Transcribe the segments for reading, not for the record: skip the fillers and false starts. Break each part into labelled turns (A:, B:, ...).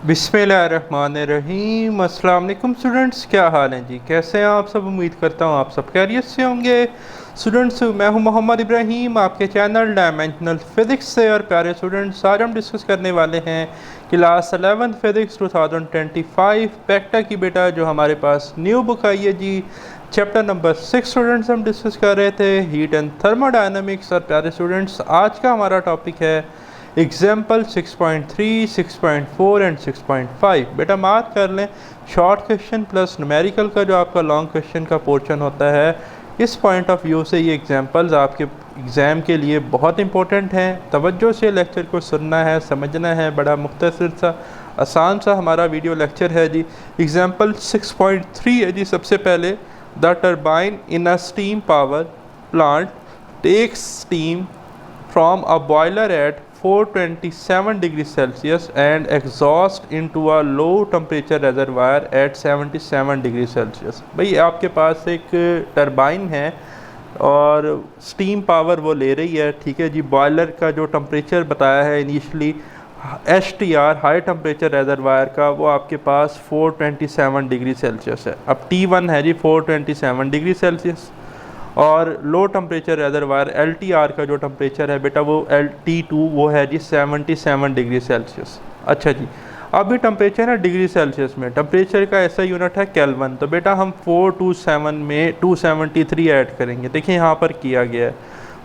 A: बिस्मिल्लाहिर्रहमानिर्रहीम। अस्सलाम वालेकुम स्टूडेंट्स, क्या हाल हैं जी? कैसे हैं आप सब? उम्मीद करता हूँ आप सब खैरियत से होंगे। स्टूडेंट्स, मैं हूँ मोहम्मद इब्राहिम, आपके चैनल डायमेंशनल फ़िज़िक्स से। और प्यारे स्टूडेंट्स, आज हम डिस्कस करने वाले हैं क्लास 11 फ़िज़िक्स 2025 पैक्टा की बेटा जो हमारे पास न्यू बुक आई है जी। चैप्टर नंबर 6 स्टूडेंट्स हम डिस्कस कर रहे थे, हीट एंड थर्मोडायनामिक्स। और प्यारे स्टूडेंट्स, आज का हमारा टॉपिक है एग्जाम्पल 6.3, 6.4 एंड 6.5। बेटा मार्क कर लें, शॉर्ट क्वेश्चन प्लस न्यूमेरिकल का जो आपका लॉन्ग क्वेश्चन का पोर्शन होता है, इस पॉइंट ऑफ व्यू से ये एग्जाम्पल्स आपके एग्ज़ाम के लिए बहुत इंपॉर्टेंट हैं। तवज्जो से लेक्चर को सुनना है, समझना है। बड़ा मुख्तसर सा आसान सा हमारा वीडियो लेक्चर है जी। एग्जाम्पल 6.3 है जी। सबसे पहले, the turbine in a steam power plant takes steam from a boiler at 427 degrees Celsius and exhaust into a low temperature reservoir at 77 degree Celsius. भाई आपके पास एक टरबाइन है और स्टीम पावर वो ले रही है, ठीक है जी। बॉयलर का जो टेम्परेचर बताया है initially HTR high temperature reservoir का, वो आपके पास 427 डिग्री सेल्सियस है। अब T1 है जी 427 डिग्री सेल्सियस, और लो टेम्परेचर रेजरवायर LTR का जो टेम्परेचर है बेटा वो T2 वो है जी 77 डिग्री सेल्सियस। अच्छा जी, अभी टेम्परेचर है डिग्री सेल्सियस में, टेम्परेचर का ऐसा यूनिट है केल्विन। तो बेटा हम 427 में 273 ऐड करेंगे। देखिए यहाँ पर किया गया है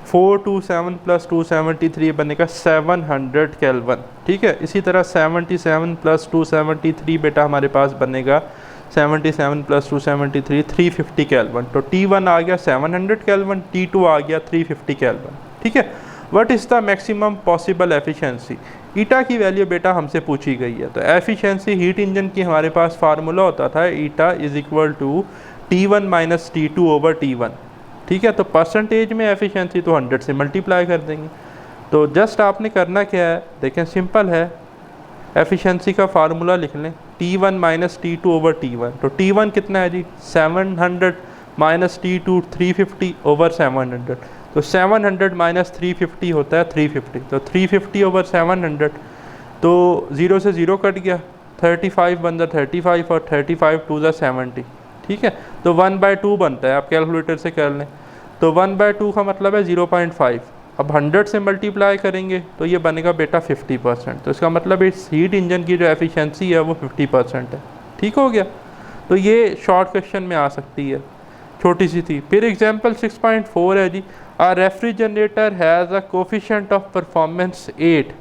A: 427 प्लस 273 बनेगा 700 केल्विन, ठीक है। इसी तरह 77 प्लस 273 बेटा हमारे पास बनेगा 77 प्लस 273 350 केल्विन। तो T1 आ गया 700 केल्विन, T2 आ गया 350 केल्विन, ठीक है। What is the maximum possible efficiency? Eta की वैल्यू बेटा हमसे पूछी गई है। तो एफिशिएंसी हीट इंजन की हमारे पास फार्मूला होता था eta is equal to T1 minus T2 over T1, ठीक है। तो परसेंटेज में एफिशिएंसी तो 100 से मल्टीप्लाई कर देंगे। तो जस्ट आपने करना क्या है, देखें सिंपल है, एफिशिएंसी का फार्मूला लिख लें T1 minus T2 over T1। तो T1 कितना है जी 700 माइनस T2 350 ओवर 700। तो 700 माइनस 350 होता है 350। तो 350 ओवर 700, तो 0 से 0 कट गया, 35 बनता 35 और 35 टू ज़ा 70, ठीक है। तो 1/2 बनता है, आप कैलकुलेटर से कर लें। तो 1/2 का मतलब है 0.5। अब 100 से मल्टीप्लाई करेंगे तो ये बनेगा बेटा 50%। तो इसका मतलब इस हीट इंजन की जो एफिशिएंसी है वो 50% है, ठीक हो गया। तो ये शॉर्ट क्वेश्चन में आ सकती है, छोटी सी थी। फिर एग्जांपल 6.4 है जी, a refrigerator has a coefficient of performance 8।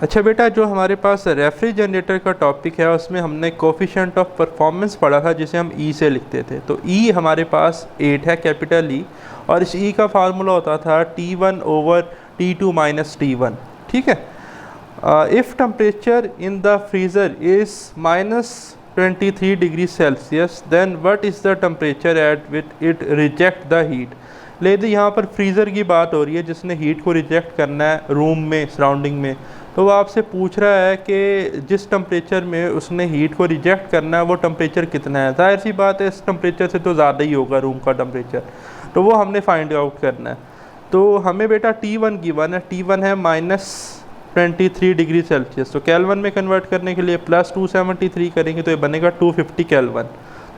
A: अच्छा बेटा, जो हमारे पास रेफ्रिजरेटर का टॉपिक है उसमें हमने कोफिशिएंट ऑफ परफॉर्मेंस पढ़ा था, जिसे हम ई से लिखते थे। तो ई हमारे पास 8 है, कैपिटल ई, और इस ई का फार्मूला होता था T1 over T2 minus T1, ठीक है। If temperature in the freezer is -23 degree Celsius then what is the temperature at which it reject the heat. लेकिन यहाँ पर फ्रीज़र की बात हो रही है जिसने हीट को रिजेक्ट करना है रूम में, सराउंडिंग में। तो वो आपसे पूछ रहा है कि जिस टेम्परेचर में उसने हीट को रिजेक्ट करना है वो टेम्परेचर कितना है। जाहिर सी बात है, इस टेम्परेचर से तो ज़्यादा ही होगा रूम का टेम्परेचर, तो वो हमने फाइंड आउट करना है। तो हमें बेटा T1 गिवन है, T1 है -23 डिग्री सेल्सियस। तो केल्विन में कन्वर्ट करने के लिए प्लस 273 करेंगे तो ये बनेगा 250 केल्विन।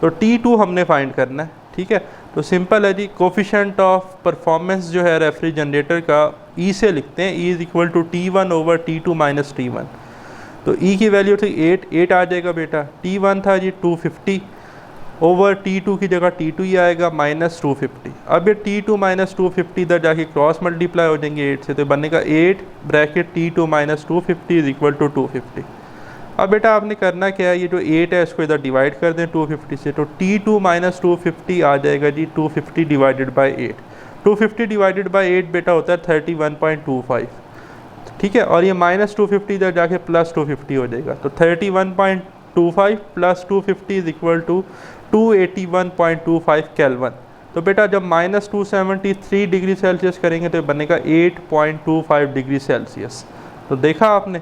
A: तो T2 हमने फाइंड करना है, ठीक है। तो सिंपल है जी, कोफिशिएंट ऑफ परफॉर्मेंस जो है रेफ्रिजरेटर का ई से लिखते हैं, E is equal to T1 over T2 minus T1। तो ई की वैल्यू थी 8 आ जाएगा बेटा। T1 था जी 250 ओवर T2 की जगह T2 ही आएगा माइनस 250। अब ये T2 माइनस 250 इधर जाके क्रॉस मल्टीप्लाई हो जाएंगे 8 से, तो बनेगा 8 bracket T2 minus 250 is equal to 250। अब बेटा आपने करना क्या है, ये जो 8 है इसको इधर डिवाइड कर दें 250 से। तो T2 माइनस 250 आ जाएगा जी 250 डिवाइडेड बाई 8। 250 डिवाइडेड बाई 8 बेटा होता है 31.25, ठीक है। और ये माइनस 250 इधर जाके प्लस 250 हो जाएगा। तो 31.25 plus 250 is equal to 281.25 kelvin. तो बेटा जब -273 डिग्री सेल्सियस करेंगे तो बनेगा 8.25 डिग्री सेल्सियस। तो देखा आपने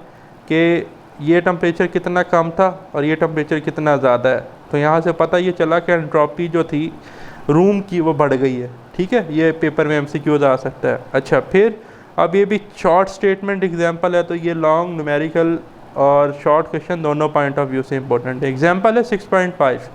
A: कि ये टेम्परेचर कितना कम था और ये टेम्परेचर कितना ज़्यादा है। तो यहाँ से पता ये चला कि एंट्रोपी जो थी रूम की वो बढ़ गई है, ठीक है। ये पेपर में MCQs आ सकता है। अच्छा, फिर अब ये भी शॉर्ट स्टेटमेंट एग्जांपल है, तो ये लॉन्ग न्यूमेरिकल और शॉर्ट क्वेश्चन दोनों पॉइंट ऑफ व्यू से इंपॉर्टेंट है। एग्जाम्पल है 6.5,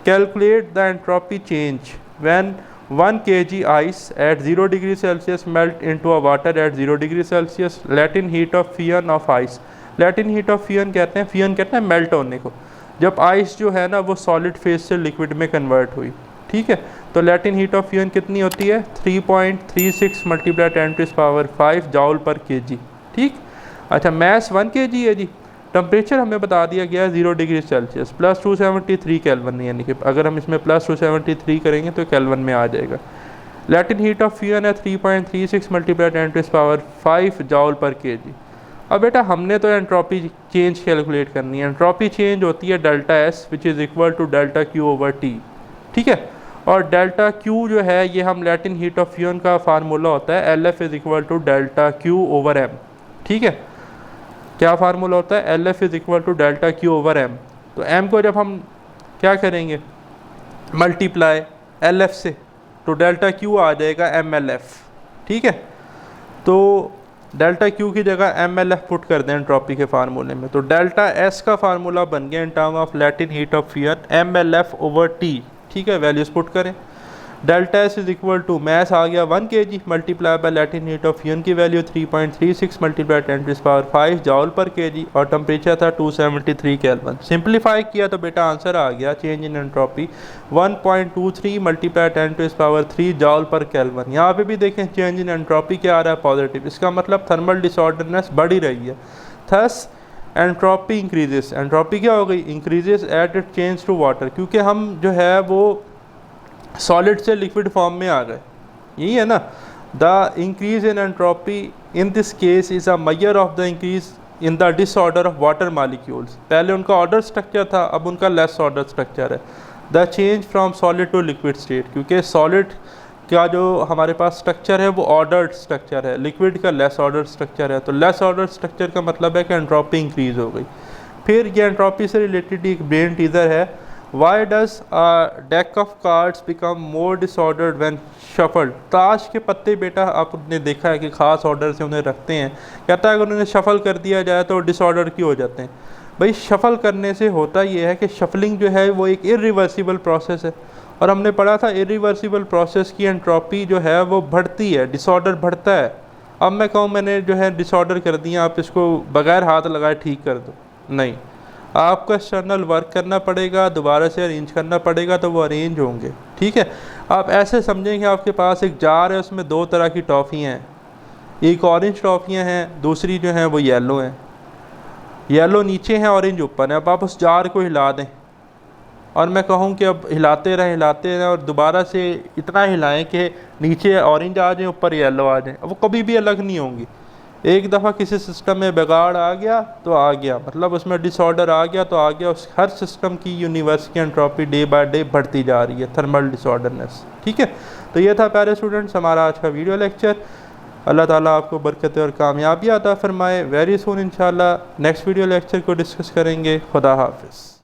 A: calculate the entropy change when 1 kg ice at 0 degree Celsius melt into a water at 0 degree Celsius, latent heat of Fion of ice। latent heat of Fion कहते हैं, Fion कहते हैं melt होने को, जब ice जो है ना वो सॉलिड फेज से लिक्विड में कन्वर्ट हुई, ठीक है। तो latent heat of Fion कितनी होती है 3.36 मल्टीप्लाई 10⁵ जॉल पर kg, ठीक। अच्छा मैस 1 kg है जी, टेम्परेचर हमें बता दिया गया है 0 डिग्री सेल्सियस प्लस 273 केल्विन, यानी कि अगर हम इसमें प्लस 273 करेंगे तो केल्विन में आ जाएगा। लेटेंट हीट ऑफ फ्यूजन है 3.36 मल्टीप्लाई 10⁵ जॉल पर केजी। अब बेटा हमने तो एंट्रोपी चेंज कैलकुलेट करनी है। एंट्रोपी चेंज होती है delta S which is equal to delta Q over T, ठीक है। और डेल्टा क्यू जो है ये हम लेटेंट हीट ऑफ फ्यूजन का फार्मूला होता है L F is equal to delta Q over M, ठीक है। क्या फार्मूला होता है L F is equal to delta Q over M. तो एम को जब हम क्या करेंगे मल्टीप्लाई एल एफ से तो डेल्टा क्यू आ जाएगा एम एल एफ, ठीक है। तो डेल्टा क्यू की जगह एम एल एफ पुट कर दें एंट्रोपी के फार्मूले में, तो डेल्टा एस का फार्मूला बन गया in term of latent heat of fusion M L F over T, ठीक है। वैल्यूज़ पुट करें, delta S is equal to mass आ गया 1 kg multiply by latent heat of fusion की वैल्यू 3.36 मल्टीप्लाई 10⁵ जॉल पर KG और temperature था 273 kelvin. Simplify किया तो बेटा आंसर आ गया चेंज इन एंट्रोपी 1.23 मल्टीप्लाई 10⁻³ जॉल पर केल्विन। यहाँ पे भी देखें चेंज इन एंट्रोपी क्या आ रहा है पॉजिटिव, इसका मतलब थर्मल डिसऑर्डरनेस बढ़ ही रही है। थस एंट्रोपी इंक्रीजेस, एंट्रोपी क्या हो गई increases at it change to water, क्योंकि हम जो है वो सॉलिड से लिक्विड फॉर्म में आ गए, यही है ना। The increase in entropy in this case is a measure of the increase in the disorder of water molecules. पहले उनका ऑर्डर स्ट्रक्चर था, अब उनका लेस ऑर्डर स्ट्रक्चर है। The change from solid to liquid state, क्योंकि solid का जो हमारे पास स्ट्रक्चर है वो ऑर्डर्ड स्ट्रक्चर है, लिक्विड का लेस ऑर्डर स्ट्रक्चर है। तो लेस ऑर्डर स्ट्रक्चर का मतलब है कि एंट्रोपी इंक्रीज हो गई। फिर ये एंट्रोपी से रिलेटेड एक ब्रेन टीजर है, Why does a deck of cards become more disordered when shuffled? ताश के पत्ते बेटा आपने देखा है कि ख़ास ऑर्डर से उन्हें रखते हैं, कहता है अगर उन्हें शफल कर दिया जाए तो डिसऑर्डर क्यों हो जाते हैं। भाई शफल करने से होता ये है कि शफलिंग जो है वो एक इरिवर्सिबल प्रोसेस है, और हमने पढ़ा था इरिवर्सिबल प्रोसेस की एंट्रोपी जो है वो बढ़ती है, डिसऑर्डर बढ़ता है। अब मैं कहूँ मैंने जो है डिसऑर्डर कर दिया, आप इसको बगैर हाथ लगाए ठीक कर दो, नहीं, आपको एक्सटर्नल वर्क करना पड़ेगा, दोबारा से अरेंज करना पड़ेगा तो वो अरेंज होंगे, ठीक है। आप ऐसे समझें कि आपके पास एक जार है, उसमें 2 तरह की टॉफ़ियाँ हैं, एक ऑरेंज टॉफ़ियाँ हैं, दूसरी जो हैं वो येलो हैं। येलो नीचे हैं, ऑरेंज ऊपर है। अब आप उस जार को हिला दें और मैं कहूँ कि अब हिलाते रहें और दोबारा से इतना हिलाएं कि नीचे ऑरेंज आ जाए ऊपर येलो आ जाए, वो कभी भी अलग नहीं होंगी। एक दफ़ा किसी सिस्टम में बिगाड़ आ गया तो आ गया, मतलब उसमें डिसऑर्डर आ गया तो आ गया। उस हर सिस्टम की यूनिवर्स की एंट्रोपी डे बाय डे बढ़ती जा रही है, थर्मल डिसऑर्डरनेस, ठीक है। तो ये था प्यारे स्टूडेंट्स हमारा आज का वीडियो लेक्चर। अल्लाह ताला आपको बरकत और कामयाबी अता फरमाए। वेरी सून इंशाल्लाह नेक्स्ट वीडियो लेक्चर को डिस्कस करेंगे। खुदा हाफिज़।